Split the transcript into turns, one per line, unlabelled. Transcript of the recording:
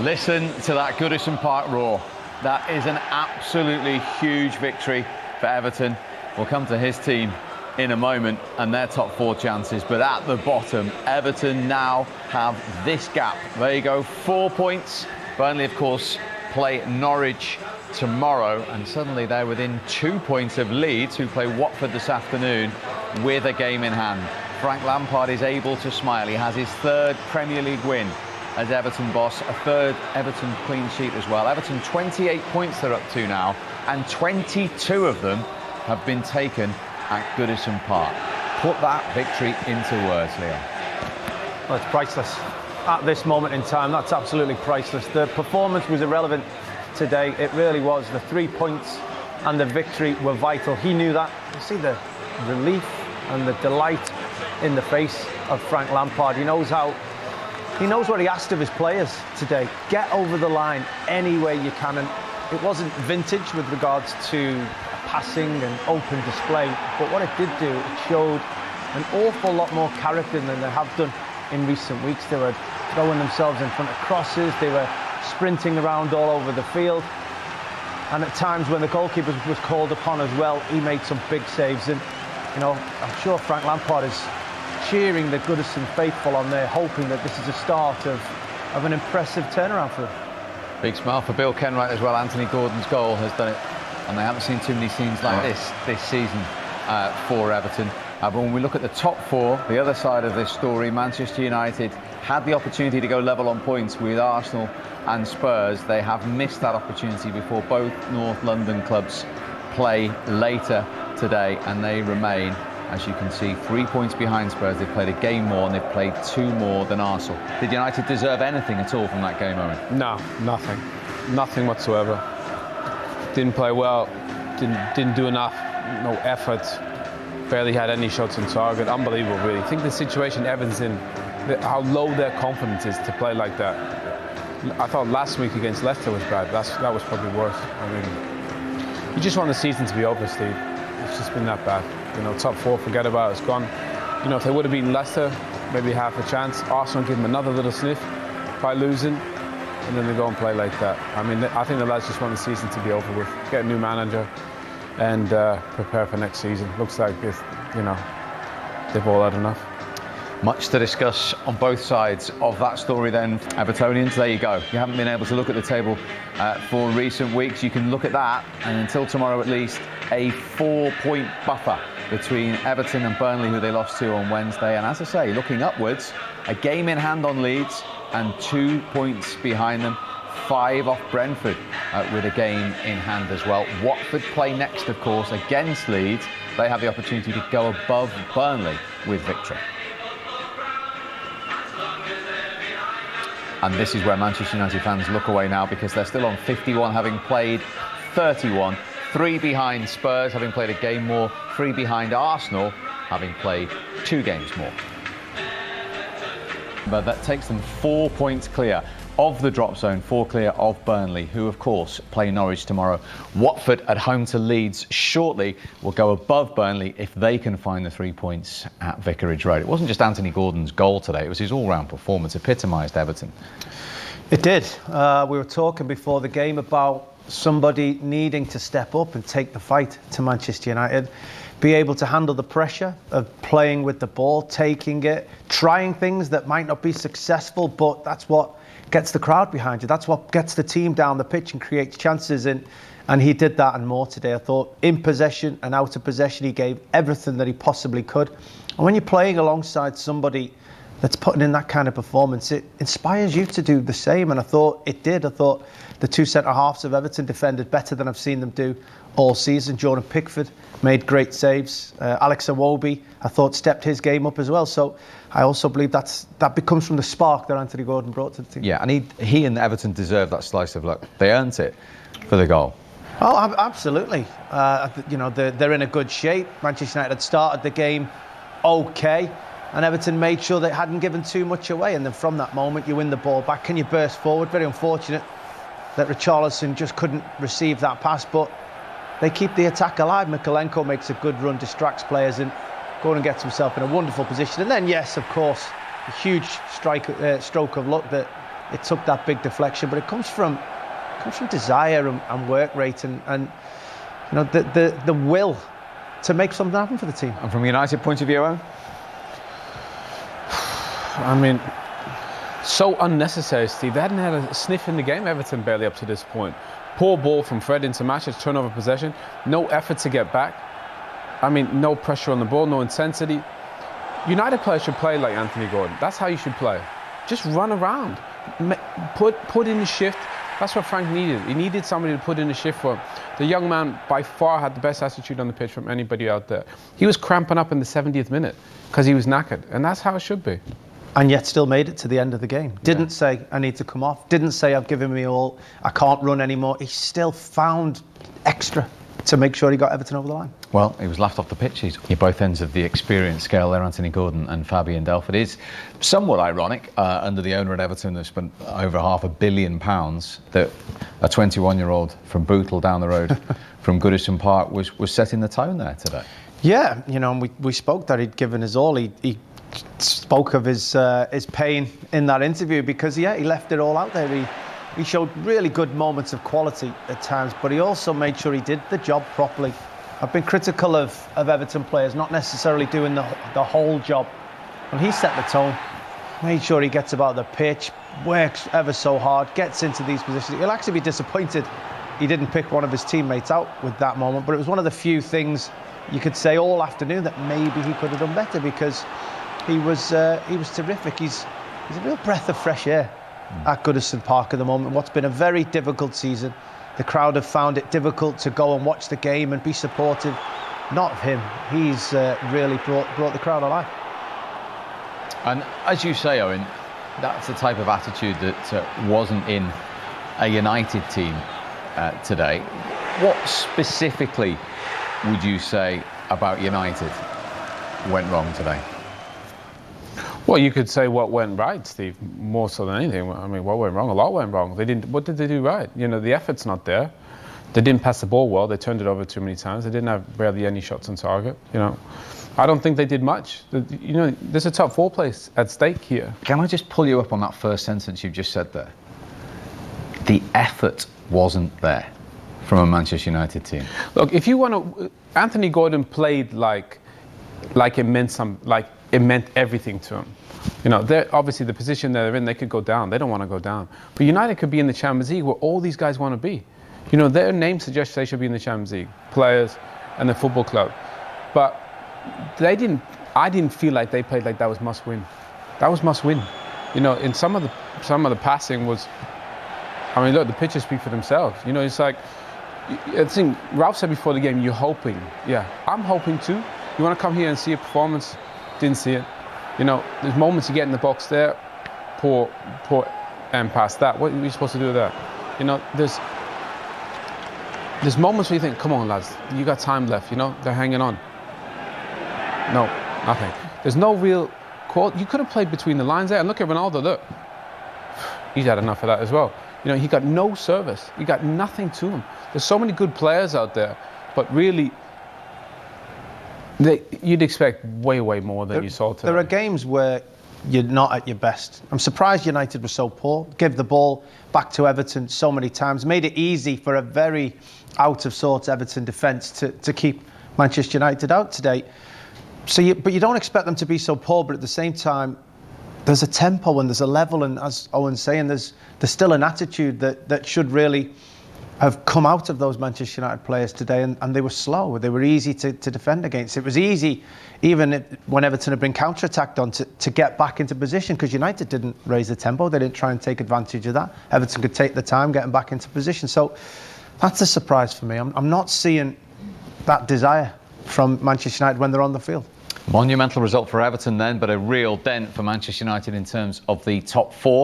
Listen to that Goodison Park roar. That is an absolutely huge victory for Everton. We'll come to his team in a moment and their top 4 chances, but at the bottom, Everton now have this gap. There you go, 4 points. Burnley, of course, play Norwich tomorrow, and suddenly they're within 2 points of Leeds, who play Watford this afternoon, with a game in hand. Frank Lampard is able to smile. He has his 3rd Premier League win as Everton boss, a 3rd Everton clean sheet as well. Everton 28 points they're up to now, and 22 of them have been taken at Goodison Park. Put that victory into words, Leon.
Well, it's priceless. At this moment in time, that's absolutely priceless. The performance was irrelevant today. It really was. The 3 points and the victory were vital. He knew that. You see the relief and the delight in the face of Frank Lampard. He knows what he asked of his players today. Get over the line any way you can. And it wasn't vintage with regards to passing and open display, but what it did do, it showed an awful lot more character than they have done in recent weeks. They were throwing themselves in front of crosses, they were sprinting around all over the field, and at times when the goalkeeper was called upon as well, he made some big saves. And you know, I'm sure Frank Lampard is cheering the Goodison faithful on there, hoping that this is a start of an impressive turnaround for them.
Big smile for Bill Kenwright as well. Anthony Gordon's goal has done it, and they haven't seen too many scenes like this season for Everton. But when we look at the top 4, the other side of this story, Manchester United had the opportunity to go level on points with Arsenal and Spurs. They have missed that opportunity before both North London clubs play later today, and they remain, as you can see, 3 points behind Spurs. They've played a game more and they've played 2 more than Arsenal. Did United deserve anything at all from that game, Owen?
No, nothing. Nothing whatsoever. Didn't play well, didn't do enough, no effort, barely had any shots on target. Unbelievable, really. I think the situation Everton's in, how low their confidence is to play like that. I thought last week against Leicester was bad. That was probably worse. I mean, you just want the season to be over, Steve. It's just been that bad. You know, top 4, forget about it, it's gone. You know, if they would have beaten Leicester, maybe half a chance. Arsenal give them another little sniff by losing, and then they go and play like that. I mean, I think the lads just want the season to be over with, get a new manager, and prepare for next season. Looks like this, you know, they've all had enough.
Much to discuss on both sides of that story then, Evertonians. There you go. You haven't been able to look at the table for recent weeks. You can look at that, and until tomorrow at least, a 4-point buffer between Everton and Burnley, who they lost to on Wednesday. And as I say, looking upwards, a game in hand on Leeds and 2 points behind them, 5 off Brentford with a game in hand as well. Watford play next, of course, against Leeds. They have the opportunity to go above Burnley with victory. And this is where Manchester United fans look away now, because they're still on 51, having played 31. 3 behind Spurs, having played a game more. 3 behind Arsenal, having played 2 games more. But that takes them 4 points clear of the drop zone, 4 clear of Burnley, who of course play Norwich tomorrow. Watford at home to Leeds shortly will go above Burnley if they can find the 3 points at Vicarage Road. It wasn't just Anthony Gordon's goal today, it was his all-round performance, epitomised Everton.
It did. We were talking before the game about somebody needing to step up and take the fight to Manchester United, be able to handle the pressure of playing with the ball, taking it, trying things that might not be successful, but that's what gets the crowd behind you. That's what gets the team down the pitch and creates chances. And he did that and more today. I thought in possession and out of possession, he gave everything that he possibly could. And when you're playing alongside somebody that's putting in that kind of performance, it inspires you to do the same. And I thought it did. I thought the 2 centre-halves of Everton defended better than I've seen them do all season. Jordan Pickford made great saves. Alex Iwobi, I thought, stepped his game up as well. So I also believe that becomes from the spark that Anthony Gordon brought to the team.
Yeah, and he and Everton deserve that slice of luck. They earned it for the goal.
Oh, absolutely. You know, they're in a good shape. Manchester United had started the game okay, and Everton made sure they hadn't given too much away. And then from that moment, you win the ball back and you burst forward. Very unfortunate that Richarlison just couldn't receive that pass, but they keep the attack alive. Mykolenko makes a good run, distracts players, and Gordon gets himself in a wonderful position. And then, yes, of course, a huge stroke of luck that it took that big deflection, but it comes from desire and work rate and you know, the will to make something happen for the team.
And from a United point of view, Owen?
I mean, so unnecessary, Steve. They hadn't had a sniff in the game, Everton, barely up to this point. Poor ball from Fred into Matches, turnover possession. No effort to get back. I mean, no pressure on the ball, no intensity. United players should play like Anthony Gordon. That's how you should play. Just run around. Put in the shift. That's what Frank needed. He needed somebody to put in the shift for him. The young man by far had the best attitude on the pitch from anybody out there. He was cramping up in the 70th minute because he was knackered, and that's how it should be.
And yet still made it to the end of the game. Didn't say, I need to come off. Didn't say, I've given me all. I can't run anymore. He still found extra to make sure he got Everton over the line.
Well, he was laughed off the pitch. He's at both ends of the experience scale there, Anthony Gordon and Fabian Delph. It is somewhat ironic, under the owner at Everton who spent over £500 million, that a 21-year-old from Bootle down the road from Goodison Park was setting the tone there today. Yeah,
you know, and we spoke that he'd given his all. He spoke of his pain in that interview because, yeah, he left it all out there. He showed really good moments of quality at times, but he also made sure he did the job properly. I've been critical of Everton players not necessarily doing the whole job. When he set the tone, made sure he gets about the pitch, works ever so hard, gets into these positions. He'll actually be disappointed he didn't pick one of his teammates out with that moment, but it was one of the few things you could say all afternoon that maybe he could have done better, because he was terrific. He's a real breath of fresh air at Goodison Park at the moment. What's been a very difficult season. The crowd have found it difficult to go and watch the game and be supportive. Not of him. He's really brought the crowd alive.
And as you say, Owen, that's the type of attitude that wasn't in a United team today. What specifically would you say about United went wrong today?
Well, you could say what went right, Steve, more so than anything. I mean, what went wrong? A lot went wrong. What did they do right? You know, the effort's not there. They didn't pass the ball well. They turned it over too many times. They didn't have barely any shots on target. You know, I don't think they did much. You know, there's a top 4 place at stake here.
Can I just pull you up on that first sentence you've just said there? The effort wasn't there from a Manchester United team.
Look, if you want to, Anthony Gordon played like it meant everything to him. You know, they're obviously the position they're in, they could go down. They don't want to go down. But United could be in the Champions League where all these guys want to be. You know, their name suggests they should be in the Champions League, players and the football club. But I didn't feel like they played like that was must win. That was must win. You know, in some of the passing was, I mean, look, the pictures speak for themselves. You know, it's like, I think Ralph said before the game, you're hoping. Yeah, I'm hoping too. You want to come here and see a performance? Didn't see it. You know, there's moments you get in the box there, poor, and past that. What are you supposed to do with that? You know, there's moments where you think, come on, lads, you got time left. You know, they're hanging on. No, nothing. There's no real quote. You could have played between the lines there. And look at Ronaldo. Look, he's had enough of that as well. You know, he got no service. He got nothing to him. There's so many good players out there, but really, you'd expect way more than you saw today.
There are games where you're not at your best. I'm surprised United were so poor. Give the ball back to Everton so many times. Made it easy for a very out of sorts Everton defence to keep Manchester United out today. But you don't expect them to be so poor. But at the same time, there's a tempo and there's a level, and as Owen's saying, there's still an attitude that should really have come out of those Manchester United players today, and they were slow. They were easy to defend against. It was easy, even when Everton had been counter-attacked on, to get back into position, because United didn't raise the tempo. They didn't try and take advantage of that. Everton could take the time getting back into position. So that's a surprise for me. I'm not seeing that desire from Manchester United when they're on the field.
Monumental result for Everton then, but a real dent for Manchester United in terms of the top 4.